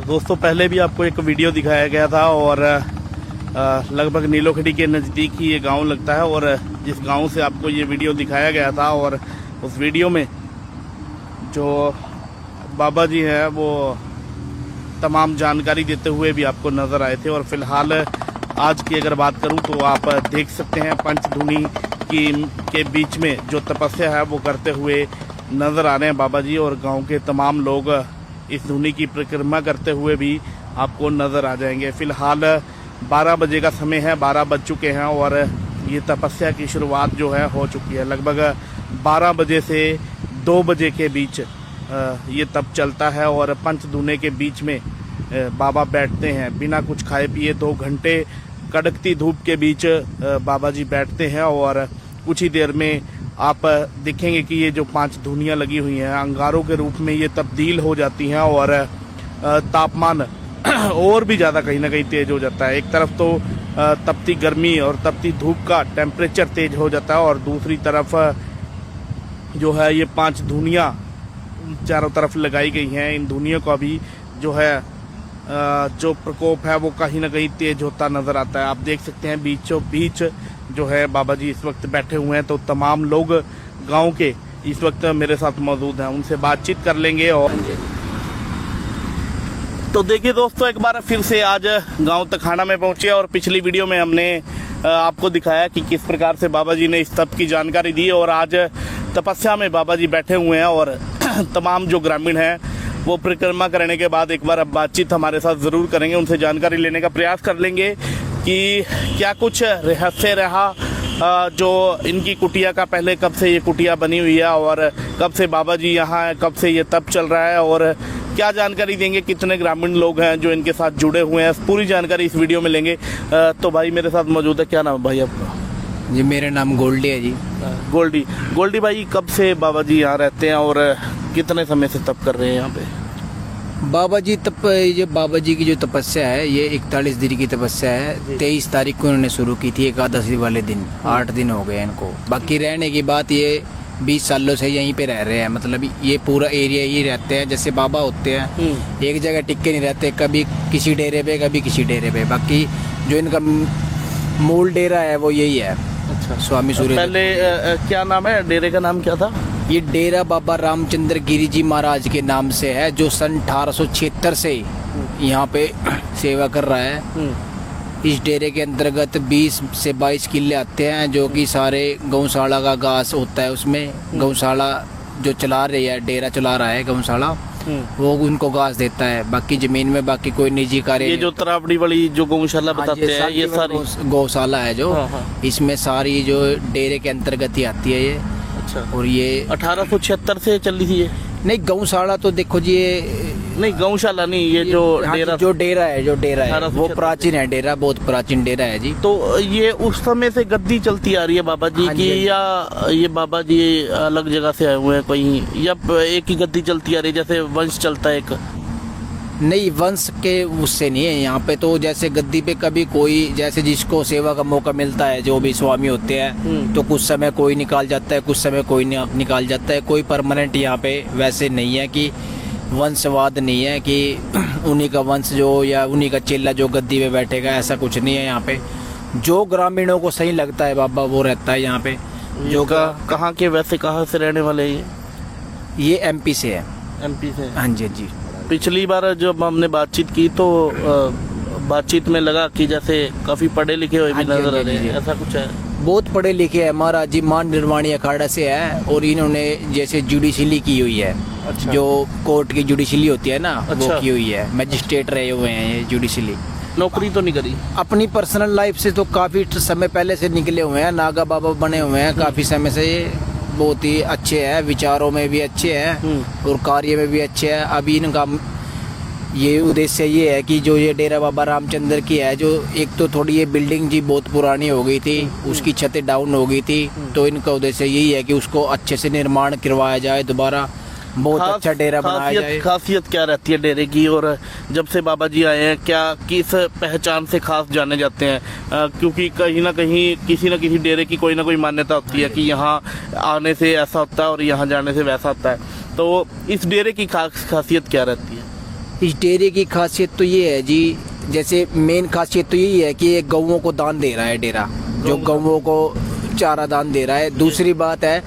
दोस्तों पहले भी आपको एक वीडियो दिखाया गया था और लगभग नीलोखेड़ी के नज़दीक ही ये गांव लगता है और जिस गांव से आपको ये वीडियो दिखाया गया था और उस वीडियो में जो बाबा जी हैं वो तमाम जानकारी देते हुए भी आपको नज़र आए थे। और फिलहाल आज की अगर बात करूं तो आप देख सकते हैं पंचधूनी के बीच में जो तपस्या है वो करते हुए नज़र आ रहे हैं बाबा जी, और गांव के तमाम लोग इस धूनी की परिक्रमा करते हुए भी आपको नज़र आ जाएंगे। फ़िलहाल 12 बजे का समय है, 12 बज चुके हैं और ये तपस्या की शुरुआत जो है हो चुकी है। लगभग 12 बजे से 2 बजे के बीच ये तप चलता है और पंचधूने के बीच में बाबा बैठते हैं बिना कुछ खाए पिए। 2 घंटे कड़कती धूप के बीच बाबा जी बैठते हैं और कुछ ही देर में आप देखेंगे कि ये जो 5 धुनियाँ लगी हुई हैं अंगारों के रूप में ये तब्दील हो जाती हैं और तापमान और भी ज़्यादा कहीं ना कहीं तेज़ हो जाता है। एक तरफ तो तपती गर्मी और तपती धूप का टेम्परेचर तेज़ हो जाता है और दूसरी तरफ जो है ये 5 धुनियाँ चारों तरफ लगाई गई हैं। इन धुनियों का भी जो है जो प्रकोप है वो कहीं ना कहीं तेज होता नजर आता है। आप देख सकते हैं बीचों बीच जो है बाबा जी इस वक्त बैठे हुए हैं। तो तमाम लोग गांव के इस वक्त मेरे साथ मौजूद हैं, उनसे बातचीत कर लेंगे। और तो देखिए दोस्तों, एक बार फिर से आज गांव तखाना में पहुंचे और पिछली वीडियो में हमने आपको दिखाया कि किस प्रकार से बाबा जी ने इस तप की जानकारी दी और आज तपस्या में बाबा जी बैठे हुए हैं और तमाम जो ग्रामीण हैं वो परिक्रमा करने के बाद एक बार अब बातचीत हमारे साथ ज़रूर करेंगे, उनसे जानकारी लेने का प्रयास कर लेंगे कि क्या कुछ रहस्य रहा जो इनकी कुटिया का, पहले कब से ये कुटिया बनी हुई है और कब से बाबा जी यहाँ है, कब से ये तप चल रहा है और क्या जानकारी देंगे, कितने ग्रामीण लोग हैं जो इनके साथ जुड़े हुए हैं, पूरी जानकारी इस वीडियो में लेंगे। तो भाई मेरे साथ मौजूद है, क्या नाम है भाई आपका? जी मेरा नाम गोल्डी है जी। गोल्डी भाई, कब से बाबा जी यहाँ रहते हैं और कितने समय से तप कर रहे हैं यहाँ पे? ये बाबा जी की जो तपस्या है ये 41 दिन की तपस्या है। 23 तारीख को उन्होंने शुरू की थी, एकादशी वाले दिन। 8 दिन हो गए इनको। बाकी रहने की बात, ये 20 सालों से यहीं पे रह रहे हैं। मतलब ये पूरा एरिया ही रहते हैं, जैसे बाबा होते हैं एक जगह टिके नहीं रहते, कभी किसी डेरे पे कभी किसी डेरे पे। बाकी जो इनका मूल डेरा है वो यही है। अच्छा, स्वामी सूर्य। पहले क्या नाम है डेरे का? नाम क्या था? ये डेरा बाबा रामचंद्र गिरी जी महाराज के नाम से है, जो सन 1876 से यहाँ पे सेवा कर रहा है। इस डेरे के अंतर्गत 20 से 22 किले आते हैं, जो कि सारे गौशाला का घास होता है उसमें। गौशाला जो चला रही है, डेरा चला रहा है गौशाला, वो उनको घास देता है। बाकी जमीन में बाकी कोई निजी कार्य। ये जो तरावड़ी वाली जो गौशाला बताते हैं ये सारी गौशाला है जो इसमें सारी जो डेरे के अंतर्गत ही आती है ये। अच्छा, और ये 1876 से चल रही थी ये? नहीं, गौशाला तो देखो जी, ये नहीं गौशाला नहीं, ये जो डेरा है वो प्राचीन है। डेरा बहुत प्राचीन डेरा है जी। तो ये उस समय से गद्दी चलती आ रही है बाबा जी की, या ये बाबा जी अलग जगह से आए हुए हैं कहीं, या एक ही गद्दी चलती आ रही है जैसे वंश चलता है एक? नहीं, वंश के उससे नहीं है यहाँ पे। तो जैसे गद्दी पे कभी कोई, जैसे जिसको सेवा का मौका मिलता है, जो भी स्वामी होते हैं, तो कुछ समय कोई निकाल जाता है, कुछ समय कोई निकाल जाता है। कोई परमानेंट यहाँ पे वैसे नहीं है कि वंशवाद नहीं है कि उन्हीं का वंश जो या उन्हीं का चेला जो गद्दी पे बैठेगा, ऐसा कुछ नहीं है यहाँ पे। जो ग्रामीणों को सही लगता है बाबा वो रहता है यहाँ पे। जो कहाँ के, वैसे कहाँ से रहने वाले हैं ये एमपी से है। एमपी से? हाँ जी जी। पिछली बार जब हमने बातचीत की तो बातचीत में लगा कि जैसे काफी पढ़े लिखे हुए भी नजर आ रहे हैं, ऐसा कुछ है? बहुत पढ़े लिखे हैं महाराज जी। मान निर्वाणी अखाड़ा से है और इन्होंने जैसे जुडिशली की हुई है। अच्छा। जो कोर्ट की जुडिशली होती है ना। अच्छा। वो की हुई है, मजिस्ट्रेट रहे हुए हैं ये जुडिशली। नौकरी तो नहीं करी? अपनी पर्सनल लाइफ से तो काफी समय पहले से निकले हुए हैं, नागा बाबा बने हुए हैं काफी समय से। ये बहुत ही अच्छे हैं, विचारों में भी अच्छे हैं और कार्य में भी अच्छे हैं। अभी इनका ये उद्देश्य ये है कि जो ये डेरा बाबा रामचंद्र की है, जो एक तो थोड़ी ये बिल्डिंग जी बहुत पुरानी हो गई थी, उसकी छतें डाउन हो गई थी, तो इनका उद्देश्य यही है कि उसको अच्छे से निर्माण करवाया जाए, दोबारा बहुत अच्छा डेरा बनाया जाए। खासियत क्या रहती है डेरे की, और जब से बाबा जी आए हैं क्या किस पहचान से खास जाने जाते हैं? क्योंकि कहीं ना कहीं किसी न किसी डेरे की कोई ना कोई मान्यता होती है कि यहाँ आने से ऐसा होता है और यहाँ जाने से वैसा होता है। तो इस डेरे की खासियत क्या रहती है? इस डेरे की खासियत तो ये है जी, जैसे मेन खासियत तो यही है कि ये गौओं को दान दे रहा है डेरा, जो गौओं को चारा दान दे रहा है। दूसरी बात है,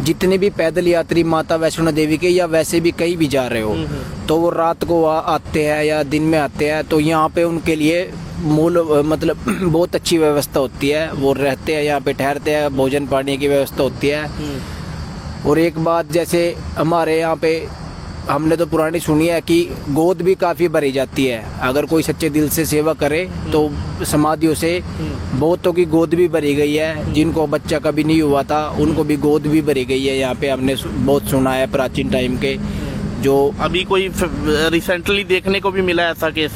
जितने भी पैदल यात्री माता वैष्णो देवी के या वैसे भी कहीं भी जा रहे हो, तो वो रात को आते हैं या दिन में आते हैं, तो यहाँ पे उनके लिए मूल मतलब बहुत अच्छी व्यवस्था होती है। वो रहते हैं यहाँ पे, ठहरते हैं, भोजन पानी की व्यवस्था होती है। और एक बात, जैसे हमारे यहाँ पे हमने तो पुरानी सुनी है कि गोद भी काफ़ी भरी जाती है। अगर कोई सच्चे दिल से सेवा करे तो समाधियों से बहुतों की गोद भी भरी गई है। जिनको बच्चा कभी नहीं हुआ था उनको भी गोद भी भरी गई है। यहाँ पे हमने बहुत सुना है प्राचीन टाइम के। जो अभी कोई रिसेंटली देखने को भी मिला है ऐसा केस?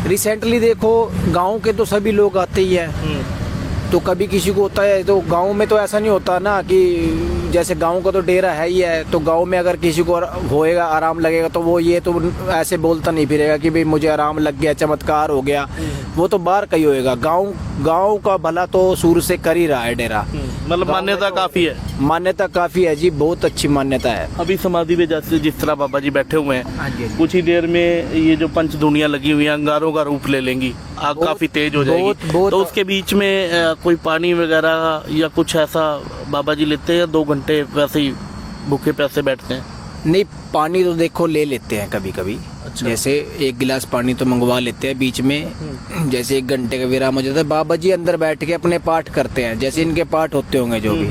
रिसेंटली देखो, गांव के तो सभी लोग आते ही हैं, तो कभी किसी को होता है, तो गांव में तो ऐसा नहीं होता ना कि जैसे गांव का तो डेरा है ही है, तो गांव में अगर किसी को होएगा, आराम लगेगा, तो वो ये तो ऐसे बोलता नहीं फिरेगा कि भाई मुझे आराम लग गया, चमत्कार हो गया। वो तो बाहर का ही होएगा। गांव का भला तो शुरू से कर ही रहा है डेरा। मतलब मान्यता काफी है? मान्यता काफी है जी, बहुत अच्छी मान्यता है। अभी समाधि में जैसे जिस तरह बाबा जी बैठे हुए हैं, हाँ जी, कुछ ही देर में ये जो पंच दुनिया लगी हुई है अंगारों का रूप ले लेंगी, आग काफी तेज हो जाएगी, तो उसके बीच में कोई पानी वगैरह या कुछ ऐसा बाबा जी लेते हैं या 2 घंटे वैसे ही भूखे प्यासे बैठते हैं? नहीं, पानी तो देखो ले लेते हैं कभी कभी। अच्छा। जैसे 1 गिलास पानी तो मंगवा लेते हैं बीच में, जैसे 1 घंटे का विराम हो जाता है। बाबा जी अंदर बैठ के अपने पाठ करते हैं, जैसे इनके पाठ होते होंगे जो भी,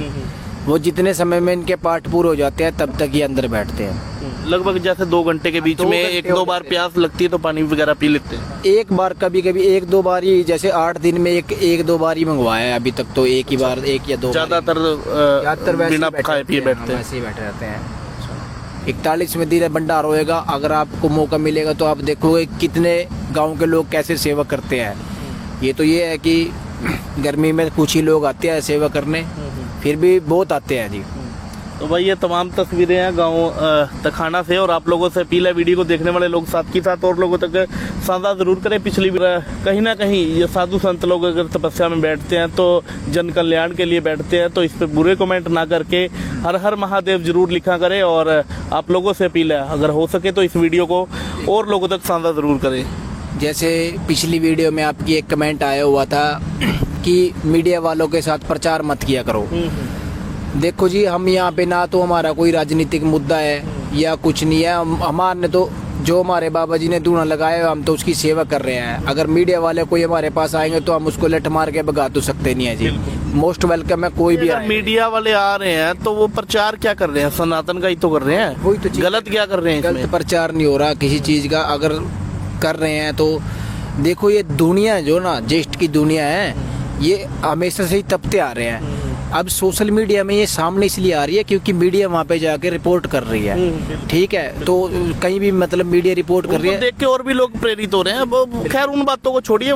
वो जितने समय में इनके पाठ पूरे हो जाते हैं तब तक ये अंदर बैठते हैं। लगभग जैसे 2 घंटे के बीच में 1-2 बार प्यास लगती है तो पानी वगैरह पी लेते हैं? एक बार, कभी कभी 1-2 बार ही, जैसे 8 दिन में 1-2 बार ही मंगवाया है अभी तक तो। एक ही बार, 1 या 2 ज्यादातर बिना खाए पिए बैठते हैं? वैसे ही बैठे रहते हैं। 41वें दिन भंडार होएगा, अगर आपको मौका मिलेगा तो आप देखोगे कितने गांव के लोग कैसे सेवा करते हैं। ये तो ये है कि गर्मी में कुछ ही लोग आते हैं सेवा करने, फिर भी बहुत आते हैं जी। तो भाई ये तमाम तस्वीरें हैं गांव तखाना से, और आप लोगों से अपील है, वीडियो को देखने वाले लोग साथ के साथ और लोगों तक साझा जरूर करें। पिछली कहीं ना कहीं ये साधु संत लोग अगर तपस्या में बैठते हैं तो जन कल्याण के लिए बैठते हैं, तो इस पर बुरे कमेंट ना करके हर हर महादेव जरूर लिखा करें। और आप लोगों से अपील है, अगर हो सके तो इस वीडियो को और लोगों तक साझा जरूर करें। जैसे पिछली वीडियो में आपकी एक कमेंट आया हुआ था कि मीडिया वालों के साथ प्रचार मत किया करो। देखो जी, हम यहाँ पे ना तो हमारा कोई राजनीतिक मुद्दा है या कुछ नहीं है। हमारे तो जो हमारे बाबा जी ने दूना लगाया हम तो उसकी सेवा कर रहे हैं। अगर मीडिया वाले कोई हमारे पास आएंगे तो हम उसको लठ मार के भगा तो सकते नहीं है जी। मोस्ट वेलकम है कोई भी अगर मीडिया वाले आ रहे हैं तो वो प्रचार क्या कर रहे हैं? सनातन का ही तो कर रहे हैं। वही तो चीज़, गलत क्या कर रहे हैं? गलत प्रचार नहीं हो रहा किसी चीज़ का। अगर कर रहे हैं तो देखो, ये दुनिया जो ना ज्येष्ठ की दुनिया है, ये हमेशा से ही तपते आ रहे हैं। अब सोशल मीडिया में ये सामने इसलिए आ रही है क्योंकि मीडिया वहाँ पे जाके रिपोर्ट कर रही है। ठीक है, तो कहीं भी मतलब मीडिया रिपोर्ट कर रही है, देख के और भी लोग प्रेरित हो रहे हैं। खैर उन बातों को छोड़िए।